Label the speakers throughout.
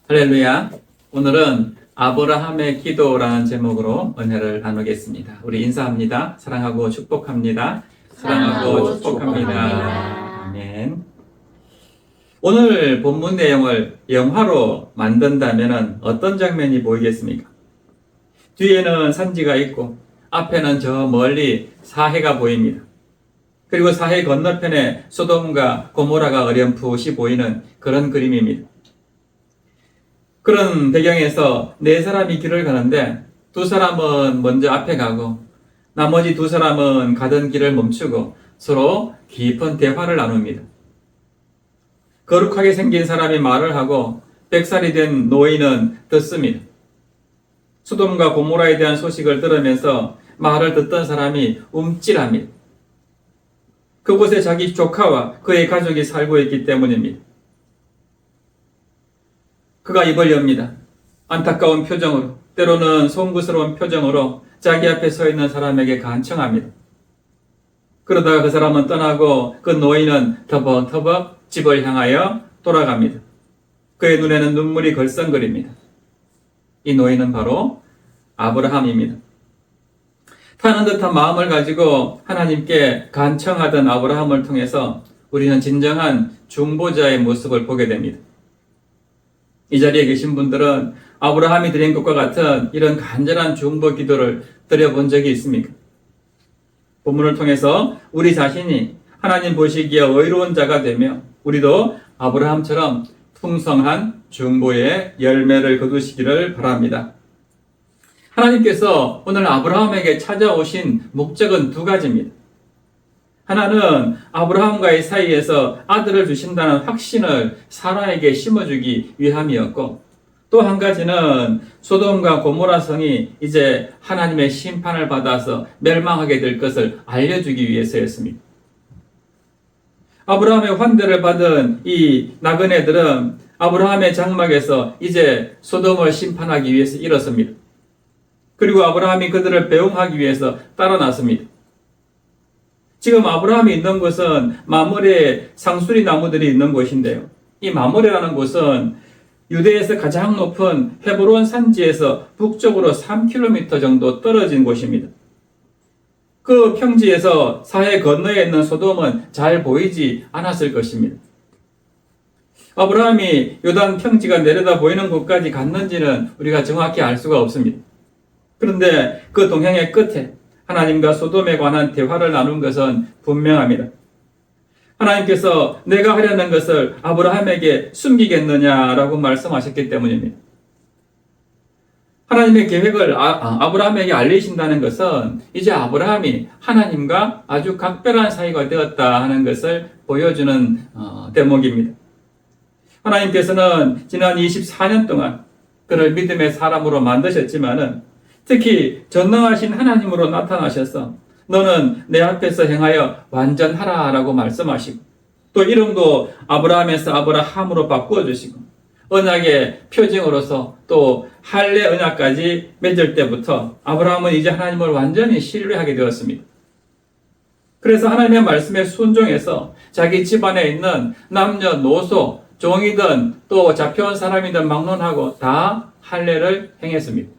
Speaker 1: 할렐루야. 오늘은 아브라함의 기도라는 제목으로 은혜를 나누겠습니다. 우리 인사합니다. 사랑하고 축복합니다. 사랑하고 축복합니다. 아멘. 오늘 본문 내용을 영화로 만든다면 어떤 장면이 보이겠습니까? 뒤에는 산지가 있고 앞에는 저 멀리 사해가 보입니다. 그리고 사해 건너편에 소돔과 고모라가 어렴풋이 보이는 그런 그림입니다. 그런 배경에서 네 사람이 길을 가는데 두 사람은 먼저 앞에 가고 나머지 두 사람은 가던 길을 멈추고 서로 깊은 대화를 나눕니다. 거룩하게 생긴 사람이 말을 하고 100살이 된 노인은 듣습니다. 소돔과 고모라에 대한 소식을 들으면서 말을 듣던 사람이 움찔합니다. 그곳에 자기 조카와 그의 가족이 살고 있기 때문입니다. 그가 입을 엽니다. 안타까운 표정으로, 때로는 송구스러운 표정으로 자기 앞에 서 있는 사람에게 간청합니다. 그러다가 그 사람은 떠나고 그 노인은 터벅터벅 집을 향하여 돌아갑니다. 그의 눈에는 눈물이 걸썽거립니다. 이 노인은 바로 아브라함입니다. 타는 듯한 마음을 가지고 하나님께 간청하던 아브라함을 통해서 우리는 진정한 중보자의 모습을 보게 됩니다. 이 자리에 계신 분들은 아브라함이 드린 것과 같은 이런 간절한 중보 기도를 드려본 적이 있습니까? 본문을 통해서 우리 자신이 하나님 보시기에 의로운 자가 되며 우리도 아브라함처럼 풍성한 중보의 열매를 거두시기를 바랍니다. 하나님께서 오늘 아브라함에게 찾아오신 목적은 두 가지입니다. 하나는 아브라함과의 사이에서 아들을 주신다는 확신을 사라에게 심어주기 위함이었고, 또 한 가지는 소돔과 고모라 성이 이제 하나님의 심판을 받아서 멸망하게 될 것을 알려주기 위해서였습니다. 아브라함의 환대를 받은 이 나그네들은 아브라함의 장막에서 이제 소돔을 심판하기 위해서 일었습니다. 그리고 아브라함이 그들을 배웅하기 위해서 따라 났습니다. 지금 아브라함이 있는 곳은 마므레 상수리 나무들이 있는 곳인데요. 이 마므레라는 곳은 유대에서 가장 높은 헤브론 산지에서 북쪽으로 3km 정도 떨어진 곳입니다. 그 평지에서 사해 건너에 있는 소돔은 잘 보이지 않았을 것입니다. 아브라함이 요단 평지가 내려다 보이는 곳까지 갔는지는 우리가 정확히 알 수가 없습니다. 그런데 그 동행의 끝에 하나님과 소돔에 관한 대화를 나눈 것은 분명합니다. 하나님께서 내가 하려는 것을 아브라함에게 숨기겠느냐라고 말씀하셨기 때문입니다. 하나님의 계획을 아브라함에게 알리신다는 것은 이제 아브라함이 하나님과 아주 각별한 사이가 되었다 하는 것을 보여주는 대목입니다. 하나님께서는 지난 24년 동안 그를 믿음의 사람으로 만드셨지만은 특히 전능하신 하나님으로 나타나셔서 너는 내 앞에서 행하여 완전하라 라고 말씀하시고 또 이름도 아브라함에서 아브라함으로 바꾸어 주시고 언약의 표징으로서 또 할례 언약까지 맺을 때부터 아브라함은 이제 하나님을 완전히 신뢰하게 되었습니다. 그래서 하나님의 말씀에 순종해서 자기 집안에 있는 남녀노소, 종이든 또 잡혀온 사람이든 막론하고 다 할례를 행했습니다.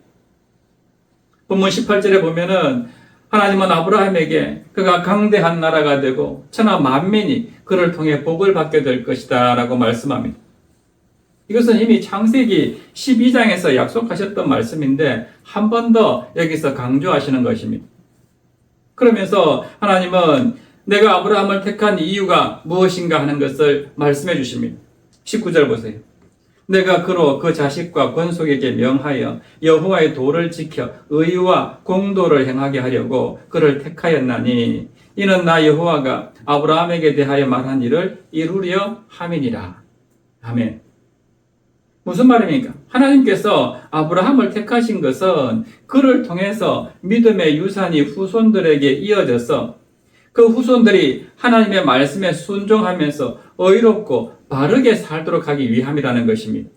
Speaker 1: 본문 18절에 보면은 하나님은 아브라함에게 그가 강대한 나라가 되고 천하 만민이 그를 통해 복을 받게 될 것이다 라고 말씀합니다. 이것은 이미 창세기 12장에서 약속하셨던 말씀인데 한 번 더 여기서 강조하시는 것입니다. 그러면서 하나님은 내가 아브라함을 택한 이유가 무엇인가 하는 것을 말씀해 주십니다. 19절 보세요. 내가 그로 그 자식과 권속에게 명하여 여호와의 도를 지켜 의와 공도를 행하게 하려고 그를 택하였나니 이는 나 여호와가 아브라함에게 대하여 말한 일을 이루려 함이니라. 아멘. 무슨 말입니까? 하나님께서 아브라함을 택하신 것은 그를 통해서 믿음의 유산이 후손들에게 이어져서 그 후손들이 하나님의 말씀에 순종하면서 의롭고 바르게 살도록 하기 위함이라는 것입니다.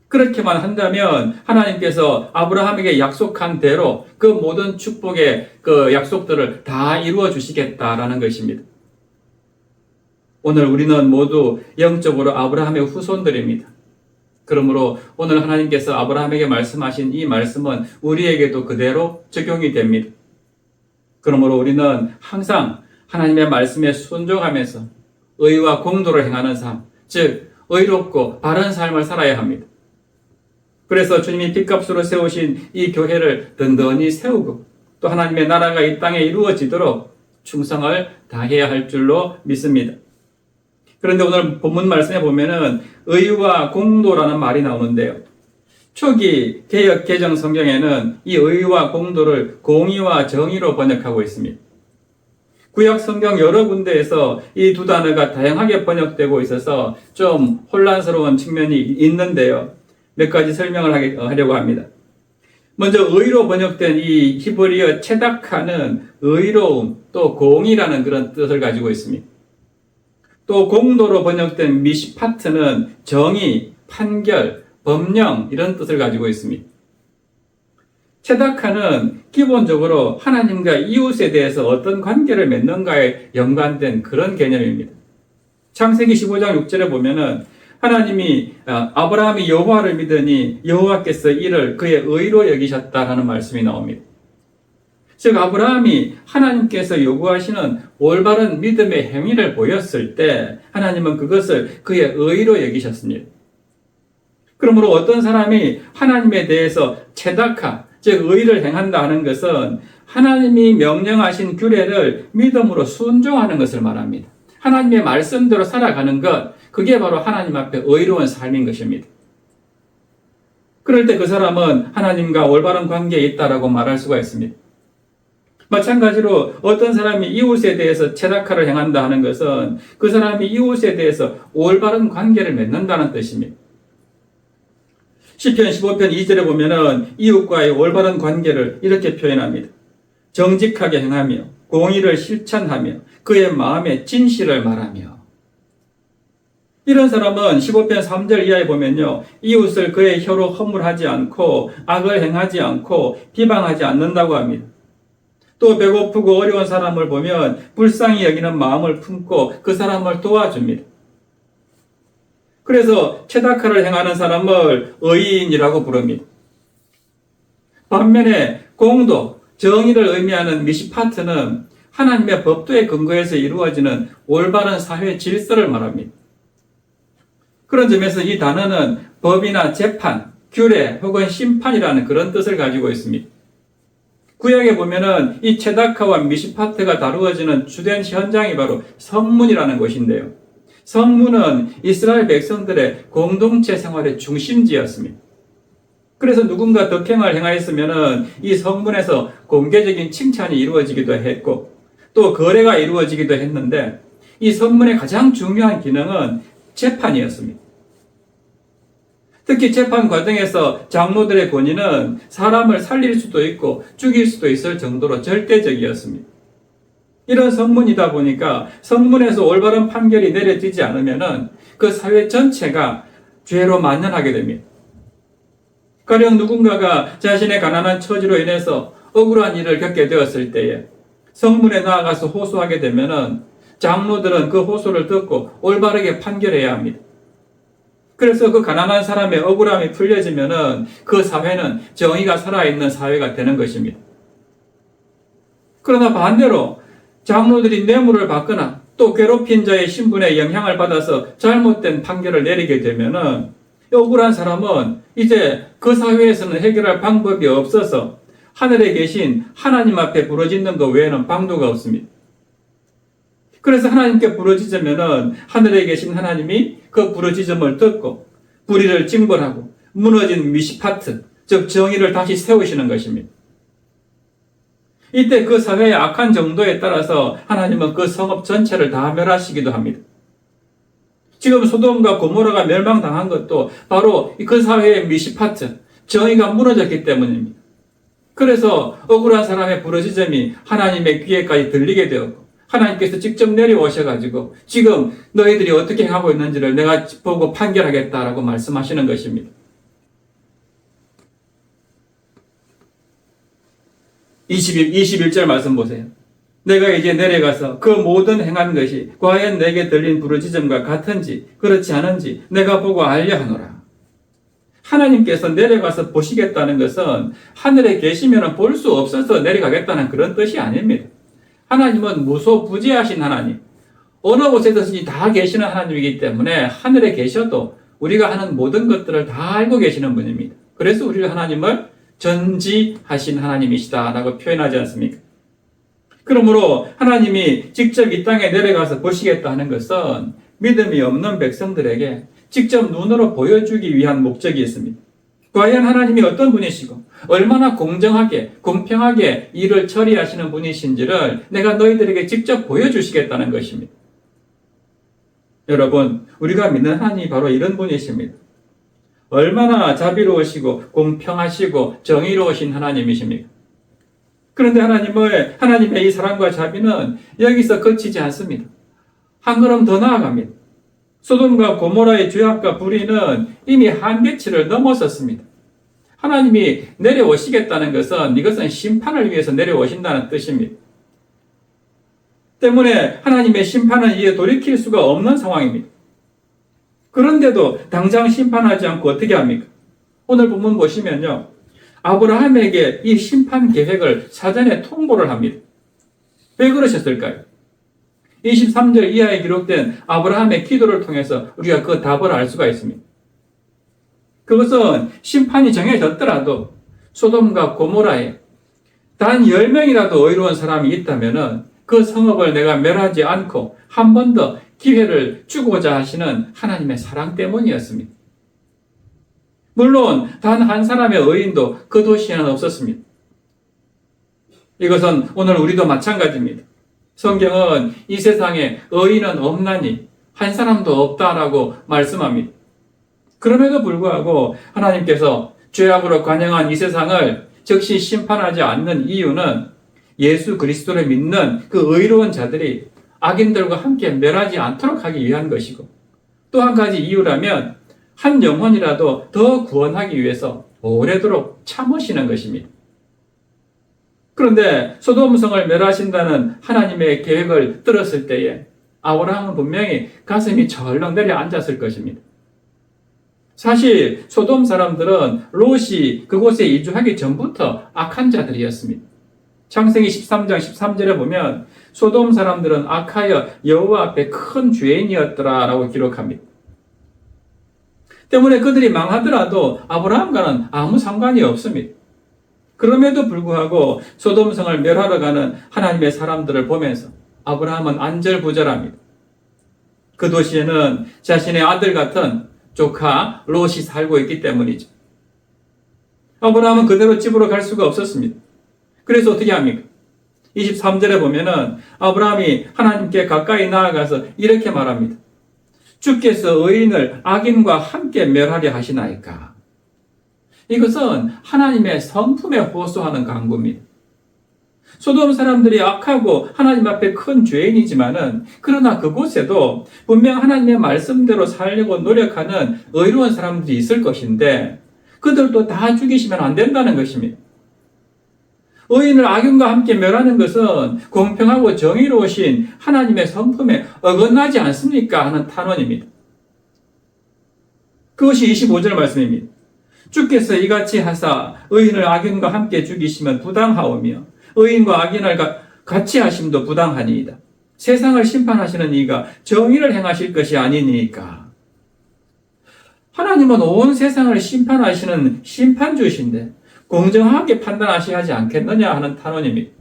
Speaker 1: 그렇게만 한다면 하나님께서 아브라함에게 약속한 대로 그 모든 축복의 그 약속들을 다 이루어 주시겠다라는 것입니다. 오늘 우리는 모두 영적으로 아브라함의 후손들입니다. 그러므로 오늘 하나님께서 아브라함에게 말씀하신 이 말씀은 우리에게도 그대로 적용이 됩니다. 그러므로 우리는 항상 하나님의 말씀에 순종하면서 의와 공도를 행하는 삶, 즉 의롭고 바른 삶을 살아야 합니다. 그래서 주님이 핏값으로 세우신 이 교회를 든든히 세우고 또 하나님의 나라가 이 땅에 이루어지도록 충성을 다해야 할 줄로 믿습니다. 그런데 오늘 본문 말씀에 보면은 의와 공도라는 말이 나오는데요. 초기 개역 개정 성경에는 이 의와 공도를 공의와 정의로 번역하고 있습니다. 구약 성경 여러 군데에서 이 두 단어가 다양하게 번역되고 있어서 좀 혼란스러운 측면이 있는데요. 몇 가지 설명을 하려고 합니다. 먼저 의로 번역된 이 히브리어 체다카는 의로움 또 공의라는 그런 뜻을 가지고 있습니다. 또 공도로 번역된 미시파트는 정의, 판결, 법령 이런 뜻을 가지고 있습니다. 체다카는 기본적으로 하나님과 이웃에 대해서 어떤 관계를 맺는가에 연관된 그런 개념입니다. 창세기 15장 6절에 보면은 하나님이 아브라함이 여호와를 믿으니 여호와께서 이를 그의 의로 여기셨다라는 말씀이 나옵니다. 즉 아브라함이 하나님께서 요구하시는 올바른 믿음의 행위를 보였을 때 하나님은 그것을 그의 의로 여기셨습니다. 그러므로 어떤 사람이 하나님에 대해서 체다카, 즉 의를 행한다 하는 것은 하나님이 명령하신 규례를 믿음으로 순종하는 것을 말합니다. 하나님의 말씀대로 살아가는 것, 그게 바로 하나님 앞에 의로운 삶인 것입니다. 그럴 때 그 사람은 하나님과 올바른 관계에 있다라고 말할 수가 있습니다. 마찬가지로 어떤 사람이 이웃에 대해서 체다카를 행한다 하는 것은 그 사람이 이웃에 대해서 올바른 관계를 맺는다는 뜻입니다. 시편 15편 2절에 보면은 이웃과의 올바른 관계를 이렇게 표현합니다. 정직하게 행하며 공의를 실천하며 그의 마음에 진실을 말하며. 이런 사람은 15편 3절 이하에 보면요, 이웃을 그의 혀로 허물하지 않고 악을 행하지 않고 비방하지 않는다고 합니다. 또 배고프고 어려운 사람을 보면 불쌍히 여기는 마음을 품고 그 사람을 도와줍니다. 그래서 체다카를 행하는 사람을 의인이라고 부릅니다. 반면에 공도, 정의를 의미하는 미시파트는 하나님의 법도에 근거해서 이루어지는 올바른 사회 질서를 말합니다. 그런 점에서 이 단어는 법이나 재판, 규례 혹은 심판이라는 그런 뜻을 가지고 있습니다. 구약에 보면은 이 체다카와 미시파트가 다루어지는 주된 현장이 바로 성문이라는 곳인데요. 성문은 이스라엘 백성들의 공동체 생활의 중심지였습니다. 그래서 누군가 덕행을 행하였으면은 이 성문에서 공개적인 칭찬이 이루어지기도 했고 또 거래가 이루어지기도 했는데 이 성문의 가장 중요한 기능은 재판이었습니다. 특히 재판 과정에서 장로들의 권위는 사람을 살릴 수도 있고 죽일 수도 있을 정도로 절대적이었습니다. 이런 성문이다 보니까 성문에서 올바른 판결이 내려지지 않으면은 그 사회 전체가 죄로 만연하게 됩니다. 가령 누군가가 자신의 가난한 처지로 인해서 억울한 일을 겪게 되었을 때에 성문에 나아가서 호소하게 되면은 장로들은 그 호소를 듣고 올바르게 판결해야 합니다. 그래서 그 가난한 사람의 억울함이 풀려지면은 그 사회는 정의가 살아있는 사회가 되는 것입니다. 그러나 반대로 장로들이 뇌물을 받거나 또 괴롭힌 자의 신분에 영향을 받아서 잘못된 판결을 내리게 되면은 억울한 사람은 이제 그 사회에서는 해결할 방법이 없어서 하늘에 계신 하나님 앞에 부르짖는 것 외에는 방도가 없습니다. 그래서 하나님께 부르짖으면은 하늘에 계신 하나님이 그 부르짖음을 듣고 불의를 징벌하고 무너진 미시파트, 즉 정의를 다시 세우시는 것입니다. 이때 그 사회의 악한 정도에 따라서 하나님은 그 성읍 전체를 다 멸하시기도 합니다. 지금 소돔과 고모라가 멸망당한 것도 바로 그 사회의 미시파트, 정의가 무너졌기 때문입니다. 그래서 억울한 사람의 부르짖음이 하나님의 귀에까지 들리게 되었고 하나님께서 직접 내려오셔가지고 지금 너희들이 어떻게 하고 있는지를 내가 보고 판결하겠다라고 말씀하시는 것입니다. 21절 말씀 보세요. 내가 이제 내려가서 그 모든 행한 것이 과연 내게 들린 부르짖음과 같은지 그렇지 않은지 내가 보고 알려 하노라. 하나님께서 내려가서 보시겠다는 것은 하늘에 계시면 볼 수 없어서 내려가겠다는 그런 뜻이 아닙니다. 하나님은 무소부재하신 하나님, 어느 곳에든지 다 계시는 하나님이기 때문에 하늘에 계셔도 우리가 하는 모든 것들을 다 알고 계시는 분입니다. 그래서 우리가 하나님을 전지하신 하나님이시다라고 표현하지 않습니까? 그러므로 하나님이 직접 이 땅에 내려가서 보시겠다 하는 것은 믿음이 없는 백성들에게 직접 눈으로 보여주기 위한 목적이 있습니다. 과연 하나님이 어떤 분이시고 얼마나 공정하게 공평하게 일을 처리하시는 분이신지를 내가 너희들에게 직접 보여주시겠다는 것입니다. 여러분, 우리가 믿는 하나님이 바로 이런 분이십니다. 얼마나 자비로우시고 공평하시고 정의로우신 하나님이십니까? 그런데 하나님의 이 사랑과 자비는 여기서 그치지 않습니다. 한 걸음 더 나아갑니다. 소돔과 고모라의 죄악과 불의는 이미 한계치를 넘어섰습니다. 하나님이 내려오시겠다는 것은 이것은 심판을 위해서 내려오신다는 뜻입니다. 때문에 하나님의 심판은 이에 돌이킬 수가 없는 상황입니다. 그런데도 당장 심판하지 않고 어떻게 합니까? 오늘 본문 보시면요, 아브라함에게 이 심판 계획을 사전에 통보를 합니다. 왜 그러셨을까요? 23절 이하에 기록된 아브라함의 기도를 통해서 우리가 그 답을 알 수가 있습니다. 그것은 심판이 정해졌더라도 소돔과 고모라에 단 10명이라도 의로운 사람이 있다면 그 성읍을 내가 멸하지 않고 한 번 더 기회를 주고자 하시는 하나님의 사랑 때문이었습니다. 물론 단 한 사람의 의인도 그 도시에는 없었습니다. 이것은 오늘 우리도 마찬가지입니다. 성경은 이 세상에 의인은 없나니 한 사람도 없다라고 말씀합니다. 그럼에도 불구하고 하나님께서 죄악으로 관영한 이 세상을 즉시 심판하지 않는 이유는 예수 그리스도를 믿는 그 의로운 자들이 악인들과 함께 멸하지 않도록 하기 위한 것이고, 또 한 가지 이유라면 한 영혼이라도 더 구원하기 위해서 오래도록 참으시는 것입니다. 그런데 소돔성을 멸하신다는 하나님의 계획을 들었을 때에 아브라함은 분명히 가슴이 절렁 내려앉았을 것입니다. 사실 소돔 사람들은 롯이 그곳에 이주하기 전부터 악한 자들이었습니다. 창세기 13장 13절에 보면 소돔 사람들은 악하여 여호와 앞에 큰 죄인이었더라라고 기록합니다. 때문에 그들이 망하더라도 아브라함과는 아무 상관이 없습니다. 그럼에도 불구하고 소돔성을 멸하러 가는 하나님의 사람들을 보면서 아브라함은 안절부절합니다. 그 도시에는 자신의 아들 같은 조카 롯이 살고 있기 때문이죠. 아브라함은 그대로 집으로 갈 수가 없었습니다. 그래서 어떻게 합니까? 23절에 보면은 아브라함이 하나님께 가까이 나아가서 이렇게 말합니다. 주께서 의인을 악인과 함께 멸하려 하시나이까? 이것은 하나님의 성품에 호소하는 간구입니다. 소돔 사람들이 악하고 하나님 앞에 큰 죄인이지만은 그러나 그곳에도 분명 하나님의 말씀대로 살려고 노력하는 의로운 사람들이 있을 것인데 그들도 다 죽이시면 안 된다는 것입니다. 의인을 악인과 함께 멸하는 것은 공평하고 정의로우신 하나님의 성품에 어긋나지 않습니까? 하는 탄원입니다. 그것이 25절 말씀입니다. 주께서 이같이 하사 의인을 악인과 함께 죽이시면 부당하오며 의인과 악인을 같이 하심도 부당하니이다. 세상을 심판하시는 이가 정의를 행하실 것이 아니니까. 하나님은 온 세상을 심판하시는 심판주이신데 공정하게 판단하셔야 하지 않겠느냐 하는 탄원입니다.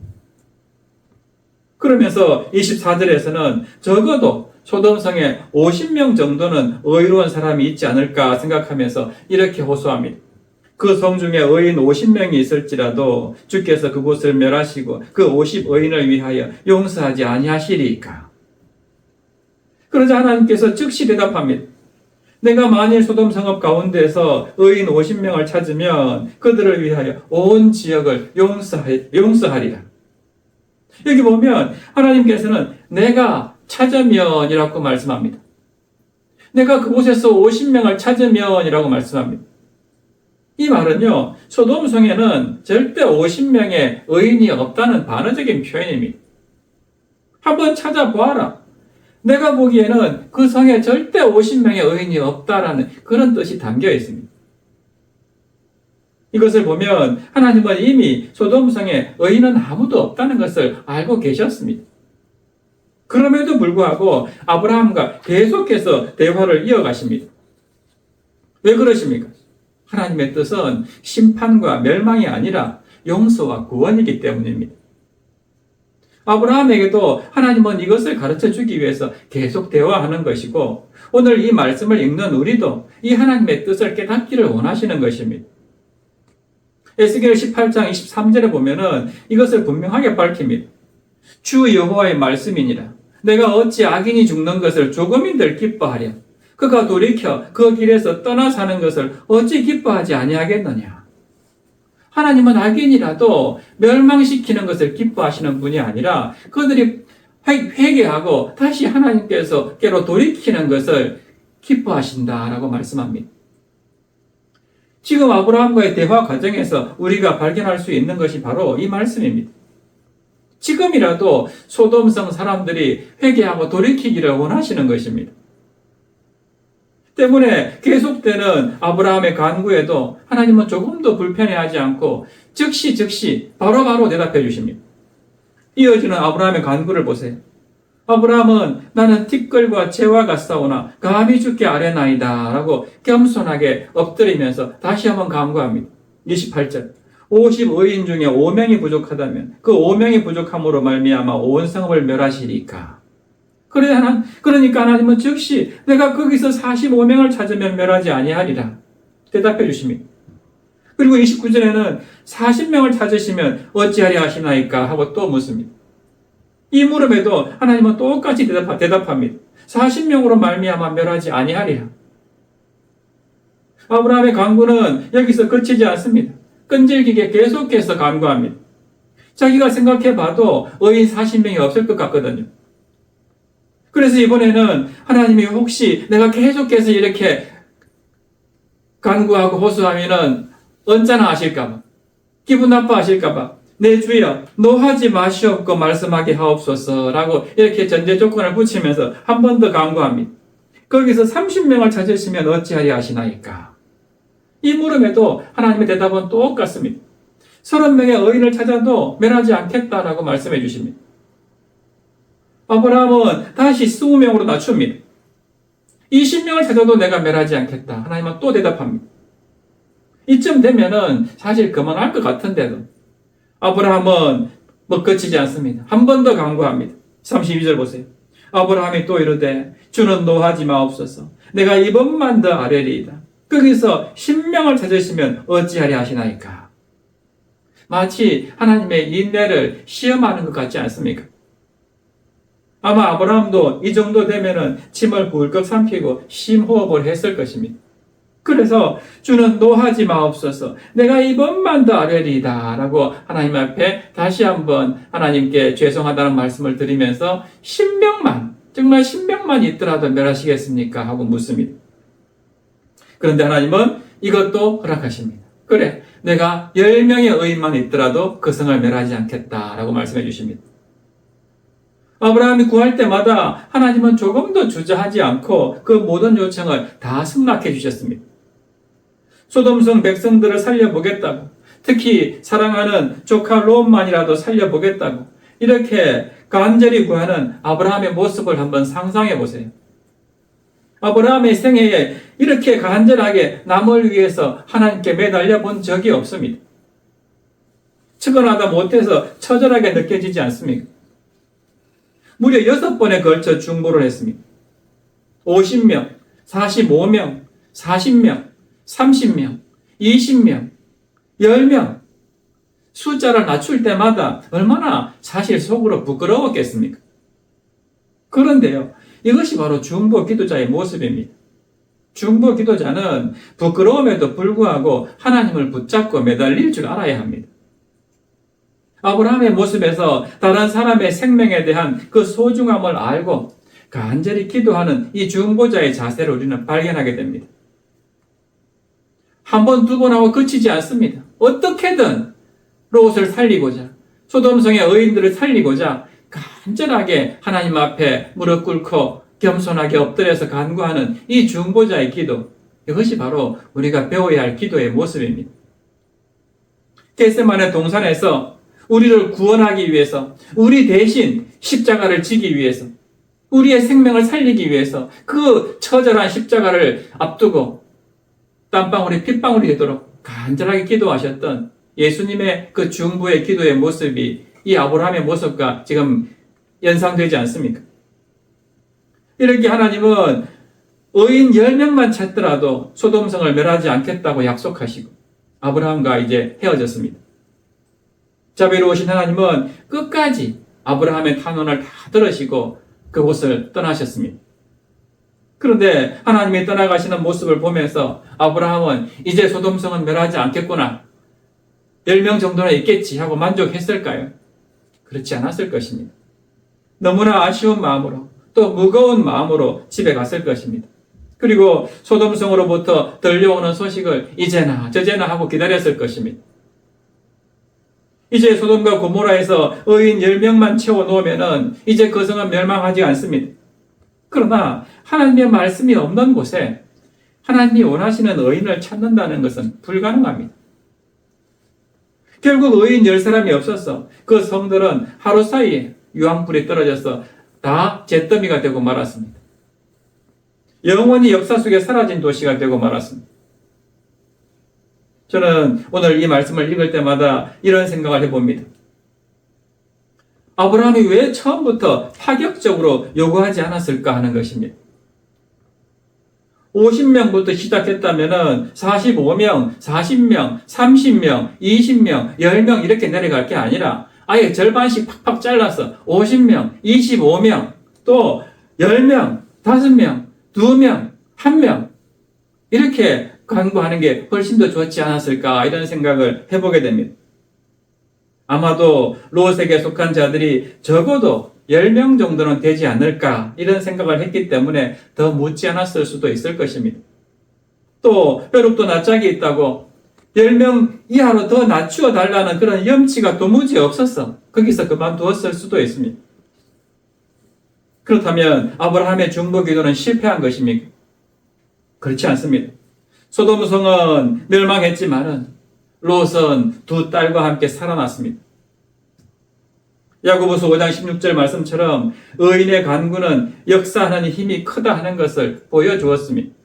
Speaker 1: 그러면서 24절에서는 적어도 소돔성에 50명 정도는 의로운 사람이 있지 않을까 생각하면서 이렇게 호소합니다. 그 성 중에 의인 50명이 있을지라도 주께서 그곳을 멸하시고 그 50의인을 위하여 용서하지 아니하시리까. 그러자 하나님께서 즉시 대답합니다. 내가 만일 소돔 성읍 가운데서 의인 50명을 찾으면 그들을 위하여 온 지역을 용서하리라. 여기 보면 하나님께서는 내가 찾으면이라고 말씀합니다. 내가 그곳에서 50명을 찾으면이라고 말씀합니다. 이 말은요, 소돔 성에는 절대 50명의 의인이 없다는 반어적인 표현입니다. 한번 찾아보아라. 내가 보기에는 그 성에 절대 50명의 의인이 없다라는 그런 뜻이 담겨 있습니다. 이것을 보면 하나님은 이미 소돔성에 의인은 아무도 없다는 것을 알고 계셨습니다. 그럼에도 불구하고 아브라함과 계속해서 대화를 이어가십니다. 왜 그러십니까? 하나님의 뜻은 심판과 멸망이 아니라 용서와 구원이기 때문입니다. 아브라함에게도 하나님은 이것을 가르쳐 주기 위해서 계속 대화하는 것이고, 오늘 이 말씀을 읽는 우리도 이 하나님의 뜻을 깨닫기를 원하시는 것입니다. 에스겔 18장 23절에 보면은 이것을 분명하게 밝힙니다. 주 여호와의 말씀이니라. 내가 어찌 악인이 죽는 것을 조금인들 기뻐하랴. 그가 돌이켜 그 길에서 떠나 사는 것을 어찌 기뻐하지 아니하겠느냐. 하나님은 악인이라도 멸망시키는 것을 기뻐하시는 분이 아니라 그들이 회개하고 다시 하나님께서께로 돌이키는 것을 기뻐하신다라고 말씀합니다. 지금 아브라함과의 대화 과정에서 우리가 발견할 수 있는 것이 바로 이 말씀입니다. 지금이라도 소돔성 사람들이 회개하고 돌이키기를 원하시는 것입니다. 때문에 계속되는 아브라함의 간구에도 하나님은 조금도 불편해하지 않고 즉시 바로바로 대답해 주십니다. 이어지는 아브라함의 간구를 보세요. 아브라함은 나는 티끌과 채와 같사오나 감히 주께 아뢰나이다 라고 겸손하게 엎드리면서 다시 한번 간구합니다. 28절 50의인 중에 5명이 부족하다면 그 5명이 부족함으로 말미암아 온 성읍을 멸하시리까. 그러니까 하나님은 즉시 내가 거기서 45명을 찾으면 멸하지 아니하리라 대답해 주십니다. 그리고 29절에는 40명을 찾으시면 어찌하리 하시나이까 하고 또 묻습니다. 이 물음에도 하나님은 똑같이 대답합니다. 40명으로 말미암아 멸하지 아니하리라. 아브라함의 간구는 여기서 그치지 않습니다. 끈질기게 계속해서 간구합니다. 자기가 생각해봐도 의인 40명이 없을 것 같거든요. 그래서 이번에는 하나님이 혹시 내가 계속해서 이렇게 간구하고 호소하면은 언짢아 하실까봐, 기분 나빠 하실까봐, 내 주여 노하지 마시옵고 말씀하게 하옵소서라고 이렇게 전제 조건을 붙이면서 한 번 더 간구합니다. 거기서 30명을 찾으시면 어찌하리 하시나이까. 이 물음에도 하나님의 대답은 똑같습니다. 30명의 의인을 찾아도 멸하지 않겠다라고 말씀해 주십니다. 아브라함은 다시 20명으로 낮춥니다. 20명을 찾아도 내가 멸하지 않겠다. 하나님은 또 대답합니다. 이쯤 되면은 사실 그만할 것 같은데도 아브라함은 그치지 않습니다. 한 번 더 간구합니다. 32절 보세요. 아브라함이 또 이르되 주는 노하지 마옵소서. 내가 이번만 더 아뢰리이다. 거기서 10명을 찾으시면 어찌하리 하시나이까. 마치 하나님의 인내를 시험하는 것 같지 않습니까? 아마 아브라함도 이 정도 되면은 침을 굴꺽 삼키고 심호흡을 했을 것입니다. 그래서 주는 노하지 마옵소서. 내가 이번만 더 아뢰리이다 라고 하나님 앞에 다시 한번 하나님께 죄송하다는 말씀을 드리면서 10명만, 정말 10명만 있더라도 멸하시겠습니까? 하고 묻습니다. 그런데 하나님은 이것도 허락하십니다. 그래, 내가 10명의 의인만 있더라도 그 성을 멸하지 않겠다 라고 말씀해 주십니다. 아브라함이 구할 때마다 하나님은 조금도 주저하지 않고 그 모든 요청을 다 승낙해 주셨습니다. 소돔성 백성들을 살려보겠다고, 특히 사랑하는 조카 롯만이라도 살려보겠다고 이렇게 간절히 구하는 아브라함의 모습을 한번 상상해 보세요. 아브라함의 생애에 이렇게 간절하게 남을 위해서 하나님께 매달려 본 적이 없습니다. 측은하다 못해서 처절하게 느껴지지 않습니까? 무려 6번에 걸쳐 중보를 했습니다. 50명, 45명, 40명, 30명, 20명, 10명. 숫자를 낮출 때마다 얼마나 사실 속으로 부끄러웠겠습니까? 그런데요, 이것이 바로 중보 기도자의 모습입니다. 중보 기도자는 부끄러움에도 불구하고 하나님을 붙잡고 매달릴 줄 알아야 합니다. 아브라함의 모습에서 다른 사람의 생명에 대한 그 소중함을 알고 간절히 기도하는 이 중보자의 자세를 우리는 발견하게 됩니다. 한 번, 두 번 하고 그치지 않습니다. 어떻게든 롯을 살리고자, 소돔성의 의인들을 살리고자 간절하게 하나님 앞에 무릎 꿇고 겸손하게 엎드려서 간구하는 이 중보자의 기도, 이것이 바로 우리가 배워야 할 기도의 모습입니다. 겟세마네 동산에서 우리를 구원하기 위해서, 우리 대신 십자가를 지기 위해서, 우리의 생명을 살리기 위해서 그 처절한 십자가를 앞두고 땀방울이 핏방울이 되도록 간절하게 기도하셨던 예수님의 그 중보의 기도의 모습이 이 아브라함의 모습과 지금 연상되지 않습니까? 이렇게 하나님은 의인 10명만 찾더라도 소돔성을 멸하지 않겠다고 약속하시고 아브라함과 이제 헤어졌습니다. 자비로우신 하나님은 끝까지 아브라함의 탄원을 다 들으시고 그곳을 떠나셨습니다. 그런데 하나님이 떠나가시는 모습을 보면서 아브라함은 이제 소돔성은 멸하지 않겠구나, 10명 정도는 있겠지 하고 만족했을까요? 그렇지 않았을 것입니다. 너무나 아쉬운 마음으로 또 무거운 마음으로 집에 갔을 것입니다. 그리고 소돔성으로부터 들려오는 소식을 이제나 저제나 하고 기다렸을 것입니다. 이제 소돔과 고모라에서 의인 10명만 채워놓으면 이제 그 성은 멸망하지 않습니다. 그러나 하나님의 말씀이 없는 곳에 하나님이 원하시는 의인을 찾는다는 것은 불가능합니다. 결국 의인 10사람이 없어서 그 성들은 하루 사이에 유황불이 떨어져서 다 잿더미가 되고 말았습니다. 영원히 역사 속에 사라진 도시가 되고 말았습니다. 저는 오늘 이 말씀을 읽을 때마다 이런 생각을 해봅니다. 아브라함이 왜 처음부터 파격적으로 요구하지 않았을까 하는 것입니다. 50명부터 시작했다면 45명, 40명, 30명, 20명, 10명 이렇게 내려갈 게 아니라 아예 절반씩 팍팍 잘라서 50명, 25명, 또 10명, 5명, 2명, 1명 이렇게 간구하는 게 훨씬 더 좋지 않았을까 이런 생각을 해보게 됩니다. 아마도 롯에게 속한 자들이 적어도 10명 정도는 되지 않을까 이런 생각을 했기 때문에 더 묻지 않았을 수도 있을 것입니다. 또 벼룩도 낯짝이 있다고 10명 이하로 더 낮추어 달라는 그런 염치가 도무지 없어서 거기서 그만두었을 수도 있습니다. 그렇다면 아브라함의 중보 기도는 실패한 것입니까? 그렇지 않습니다. 소돔성은 멸망했지만은 롯은 두 딸과 함께 살아났습니다. 야고보서 5장 16절 말씀처럼 의인의 간구는 역사하는 힘이 크다 하는 것을 보여주었습니다.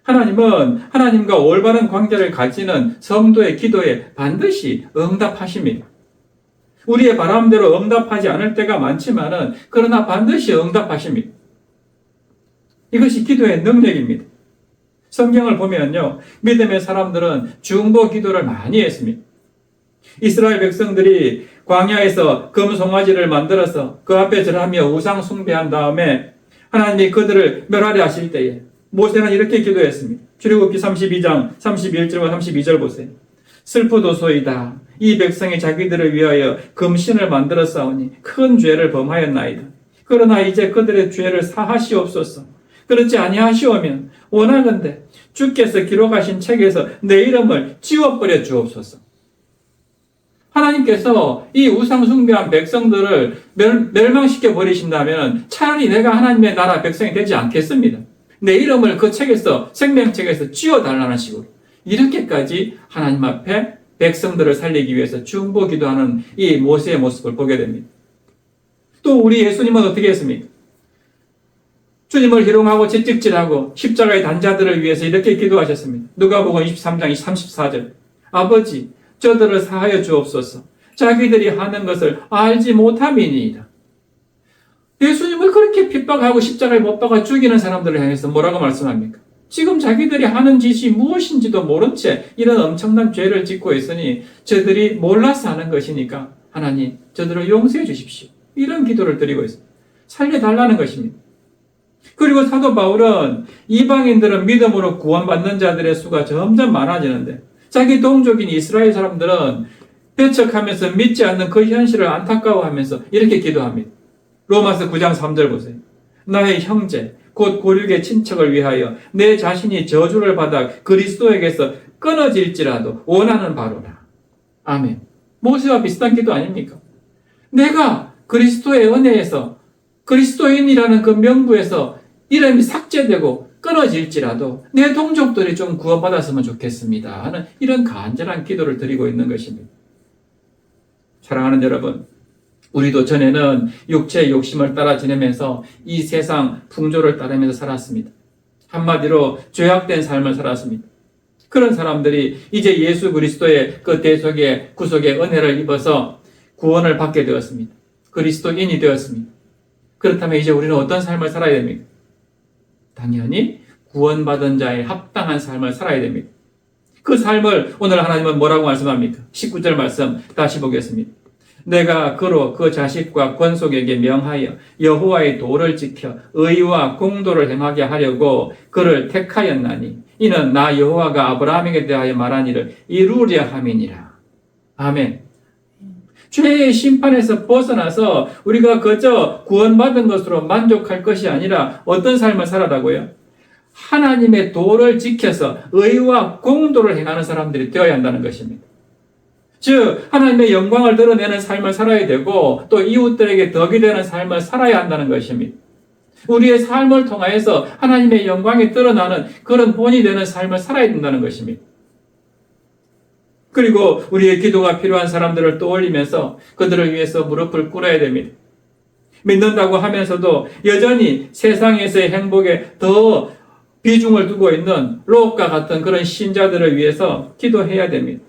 Speaker 1: 하나님은 하나님과 올바른 관계를 가지는 성도의 기도에 반드시 응답하십니다. 우리의 바람대로 응답하지 않을 때가 많지만은 그러나 반드시 응답하십니다. 이것이 기도의 능력입니다. 성경을 보면요, 믿음의 사람들은 중보 기도를 많이 했습니다. 이스라엘 백성들이 광야에서 금송아지를 만들어서 그 앞에 절하며 우상 숭배한 다음에 하나님이 그들을 멸하려 하실 때에 모세는 이렇게 기도했습니다. 출애굽기 32장 31절과 32절 보세요. 슬프도소이다. 이 백성이 자기들을 위하여 금신을 만들어 싸우니 큰 죄를 범하였나이다. 그러나 이제 그들의 죄를 사하시옵소서. 그렇지 아니하시오면 원하건대 주께서 기록하신 책에서 내 이름을 지워버려 주옵소서. 하나님께서 이 우상 숭배한 백성들을 멸망시켜 버리신다면 차라리 내가 하나님의 나라 백성이 되지 않겠습니다. 내 이름을 그 책에서, 생명책에서 지워달라는 식으로 이렇게까지 하나님 앞에 백성들을 살리기 위해서 중보 기도하는 이 모세의 모습을 보게 됩니다. 또 우리 예수님은 어떻게 했습니까? 주님을 희롱하고 채찍질하고 십자가의 단자들을 위해서 이렇게 기도하셨습니다. 누가복음 23장 34절. 아버지, 저들을 사하여 주옵소서. 자기들이 하는 것을 알지 못함이니이다. 예수님을 그렇게 핍박하고 십자가에 못 박아 죽이는 사람들을 향해서 뭐라고 말씀합니까? 지금 자기들이 하는 짓이 무엇인지도 모른 채 이런 엄청난 죄를 짓고 있으니 저들이 몰라서 하는 것이니까 하나님, 저들을 용서해 주십시오. 이런 기도를 드리고 있습니다. 살려달라는 것입니다. 그리고 사도 바울은 이방인들은 믿음으로 구원받는 자들의 수가 점점 많아지는데 자기 동족인 이스라엘 사람들은 배척하면서 믿지 않는 그 현실을 안타까워하면서 이렇게 기도합니다. 로마서 9장 3절 보세요. 나의 형제 곧 고륙의 친척을 위하여 내 자신이 저주를 받아 그리스도에게서 끊어질지라도 원하는 바로라. 아멘. 모세와 비슷한 기도 아닙니까? 내가 그리스도의 은혜에서 그리스도인이라는 그 명부에서 이름이 삭제되고 끊어질지라도 내 동족들이 좀 구원받았으면 좋겠습니다 하는 이런 간절한 기도를 드리고 있는 것입니다. 사랑하는 여러분, 우리도 전에는 육체의 욕심을 따라 지내면서 이 세상 풍조를 따르면서 살았습니다. 한마디로 죄악된 삶을 살았습니다. 그런 사람들이 이제 예수 그리스도의 그 대속의 구속의 은혜를 입어서 구원을 받게 되었습니다. 그리스도인이 되었습니다. 그렇다면 이제 우리는 어떤 삶을 살아야 됩니까? 당연히 구원받은 자의 합당한 삶을 살아야 됩니다. 그 삶을 오늘 하나님은 뭐라고 말씀합니까? 19절 말씀 다시 보겠습니다. 내가 그로 그 자식과 권속에게 명하여 여호와의 도를 지켜 의와 공도를 행하게 하려고 그를 택하였나니 이는 나 여호와가 아브라함에게 대하여 말한 일을 이루려 함이니라. 아멘. 죄의 심판에서 벗어나서 우리가 그저 구원받은 것으로 만족할 것이 아니라 어떤 삶을 살아라고요? 하나님의 도를 지켜서 의와 공도를 행하는 사람들이 되어야 한다는 것입니다. 즉 하나님의 영광을 드러내는 삶을 살아야 되고 또 이웃들에게 덕이 되는 삶을 살아야 한다는 것입니다. 우리의 삶을 통하여서 하나님의 영광이 드러나는 그런 본이 되는 삶을 살아야 된다는 것입니다. 그리고 우리의 기도가 필요한 사람들을 떠올리면서 그들을 위해서 무릎을 꿇어야 됩니다. 믿는다고 하면서도 여전히 세상에서의 행복에 더 비중을 두고 있는 롯과 같은 그런 신자들을 위해서 기도해야 됩니다.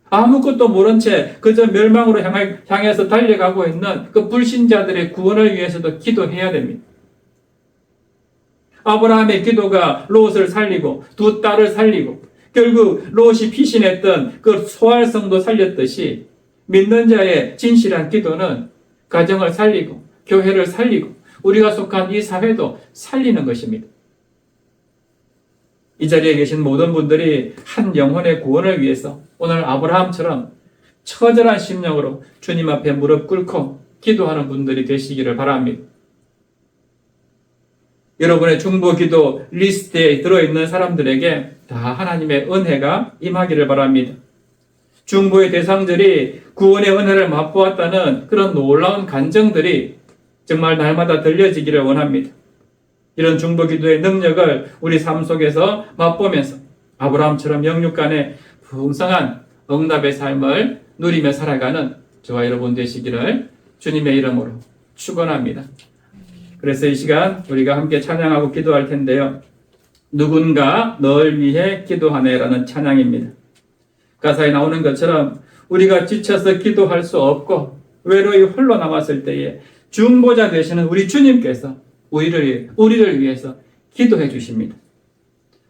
Speaker 1: 아무것도 모른 채 그저 멸망으로 향해서 달려가고 있는 그 불신자들의 구원을 위해서도 기도해야 됩니다. 아브라함의 기도가 롯을 살리고 두 딸을 살리고 결국 롯이 피신했던 그 소활성도 살렸듯이 믿는 자의 진실한 기도는 가정을 살리고 교회를 살리고 우리가 속한 이 사회도 살리는 것입니다. 이 자리에 계신 모든 분들이 한 영혼의 구원을 위해서 오늘 아브라함처럼 처절한 심령으로 주님 앞에 무릎 꿇고 기도하는 분들이 되시기를 바랍니다. 여러분의 중보기도 리스트에 들어있는 사람들에게 다 하나님의 은혜가 임하기를 바랍니다. 중보의 대상들이 구원의 은혜를 맛보았다는 그런 놀라운 간증들이 정말 날마다 들려지기를 원합니다. 이런 중보기도의 능력을 우리 삶 속에서 맛보면서 아브라함처럼 영육간의 풍성한 응답의 삶을 누리며 살아가는 저와 여러분 되시기를 주님의 이름으로 축원합니다. 그래서 이 시간 우리가 함께 찬양하고 기도할 텐데요. 누군가 널 위해 기도하네라는 찬양입니다. 가사에 나오는 것처럼 우리가 지쳐서 기도할 수 없고 외로이 홀로 남았을 때에 중보자 되시는 우리 주님께서 우리를 위해서 기도해 주십니다.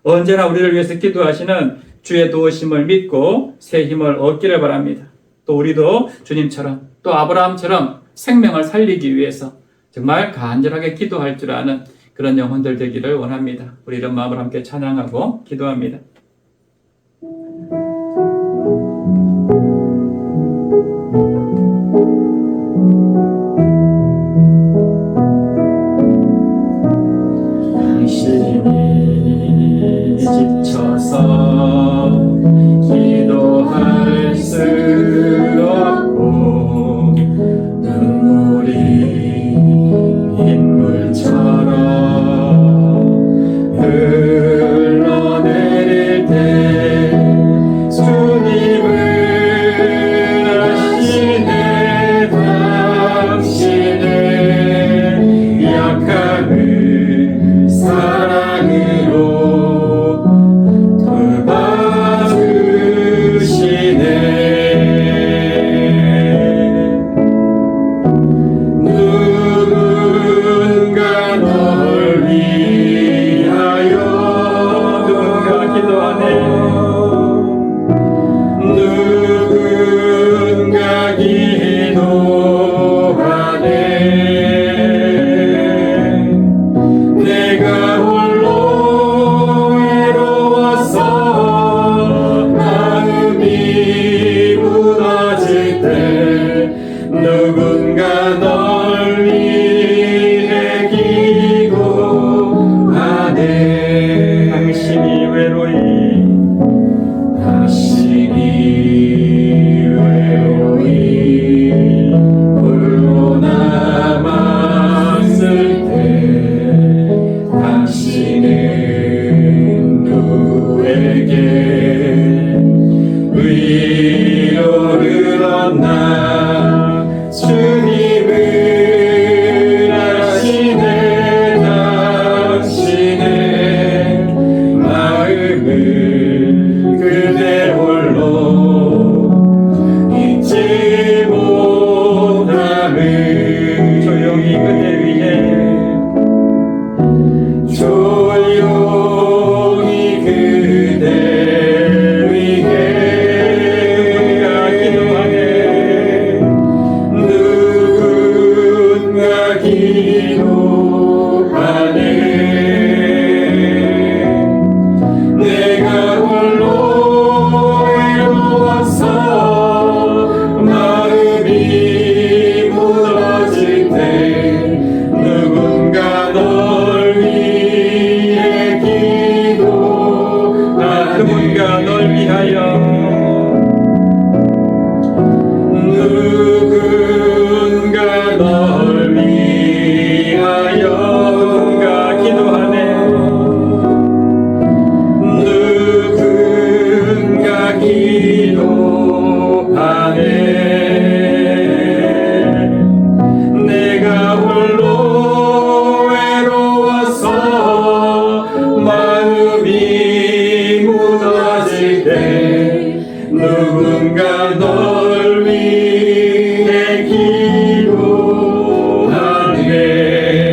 Speaker 1: 언제나 우리를 위해서 기도하시는 주의 도우심을 믿고 새 힘을 얻기를 바랍니다. 또 우리도 주님처럼 또 아브라함처럼 생명을 살리기 위해서 정말 간절하게 기도할 줄 아는 그런 영혼들 되기를 원합니다. 우리 이런 마음을 함께 찬양하고 기도합니다. 당신이 지쳐서 기도할 수 없고 눈물이 흰물처럼 흘러내릴 때 주님을 아시네. 당신의 약함을 사랑으로 돌봐주시네. 당신은 누구에게 위로를 얻나 주님을 아시네 당신의 마음을 그대 홀로 잊지 못함을 조용히 그대 위해 조용히 그대 위해 기도하네 누군가 기도하네 내가 홀로 외로워서 마음이 무너질 때 누군가 널 위해 기도하네 누군가 널 위하여 누군가 널 위하여 누군가 기도하네 누군가 기도하네 내가 홀로 외로워서 마음이 무너질 때 누군가 널 위해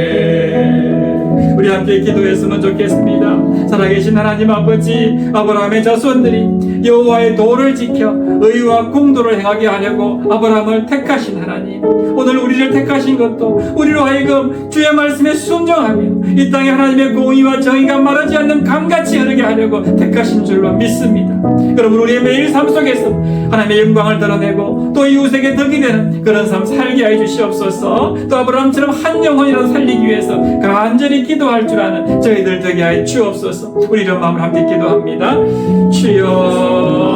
Speaker 1: 기도하네 우리 함께 기도했으면 좋겠습니다. 살아계신 하나님 아버지 아브라함의 자손들이 여호와의 도를 지켜 의와 공도를 행하게 하려고 아브라함을 택하신 하나님 오늘 우리를 택하신 것도 우리로 하여금 주의 말씀에 순종하며 이 땅에 하나님의 공의와 정의가 마르지 않는 강같이 흐르게 하려고 택하신 줄로 믿습니다. 여러분 우리의 매일 삶 속에서 하나님의 영광을 드러내고 또 이웃에게 덕이 되는 그런 삶 살게 해 주시옵소서. 또 아브라함처럼 한 영혼이라도 살리기 위해서 간절히 기도할 줄 아는 저희들 되게 하여 주옵소서. 우리 이런 마음을 함께 기도합니다.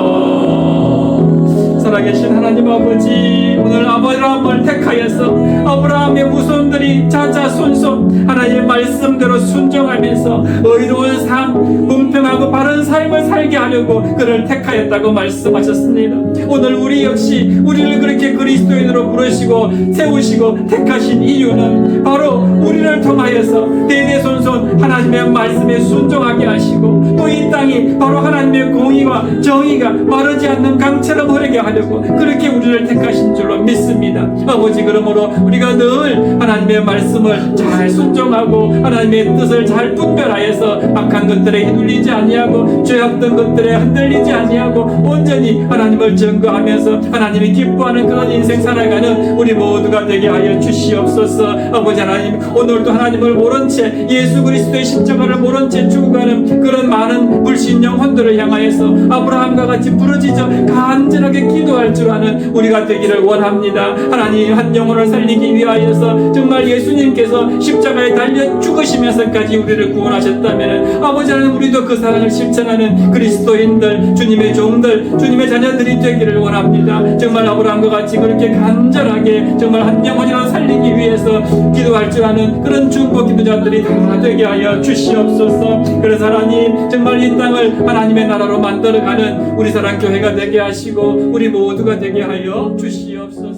Speaker 1: 주여 살아계신 하나님 아버지 오늘 아브라함을 택하여서 아브라함의 후손들이 자자손손 하나님의 말씀대로 순종하면서 의로운 삶 공평하고 바른 삶을 살게 하려고 그를 택하였다고 말씀하셨습니다. 오늘 우리 역시 우리를 그렇게 그리스도인으로 부르시고 세우시고 택하신 이유는 바로 우리를 통하여서 대대손손 하나님의 말씀에 순종하게 하시고 또 이 땅이 바로 하나님의 공의와 정의가 마르지 않는 강처럼 흐르게 하려고 그렇게 우리를 택하신 줄로 믿습니다. 아버지 그러므로 우리가 늘 하나님의 말씀을 잘 순종하고 하나님의 뜻을 잘 분별하여서 악한 것들에 휘둘리지 아니하고 죄악된 것들에 흔들리지 아니하고 온전히 하나님을 증거하면서 하나님이 기뻐하는 그런 인생 살아가는 우리 모두가 되게 하여 주시옵소서. 아버지 하나님 오늘도 하나님을 모른 채 예수 그리스도의 십자가를 모른 채 죽어가는 그런 많은 불신 영혼들을 향하여서 아브라함과 같이 부르짖어 간절하게 기도할 줄 아는 우리가 되기를 원합니다. 하나님 한 영혼을 살리기 위하여서 정말 예수님께서 십자가에 달려 죽으시면서까지 우리를 구원하셨다면 아버지 하나님 우리도 그 사랑을 실천하는 그리스도인들 주님의 종들 주님의 자녀들이 되기를 원합니다. 정말 아브라함과 같이 그렇게 간절하게 정말 한 영혼이라도 살리기 위해서 기도할 줄 아는 그런 중보 기도자들이 다 되게 하여 주시옵소서. 그래서 하나님 정말 이 땅을 하나님의 나라로 만들어가는 우리 사랑교회가 되게 하시고 우리 모두가 되게 하여 주시옵소서.